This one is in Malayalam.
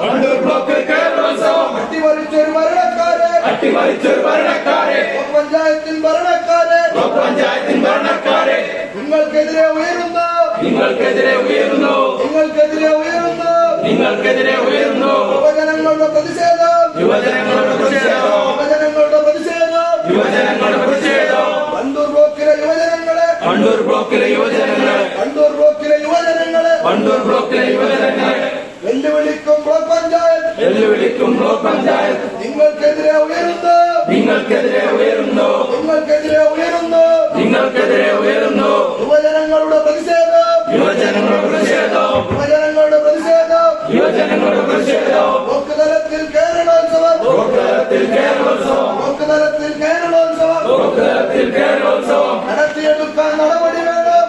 വണ്ടൂർ ബ്ലോക്ക് കേരളോത്സവം അട്ടിമറിച്ചൊരു ഭരണക്കാരെ പഞ്ചായത്തിൻ ഭരണക്കാരെ നിങ്ങൾക്കെതിരെ ഉയരുന്നു യുവജനങ്ങളുടെ പ്രതിഷേധം വണ്ടൂർ ബ്ലോക്കിലെ യുവജനങ്ങളെ വെല്ലുവിളിക്കും ബ്ലോക്ക് പഞ്ചായത്ത് നിങ്ങൾക്കെതിരെ ഉയരുന്നു യുവജനങ്ങളുടെ പ്രതിഷേധം ബ്ലോക്ക് തലത്തിൽ കേരളോത്സവം നടത്തിയെടുക്കാൻ നടപടി വേണം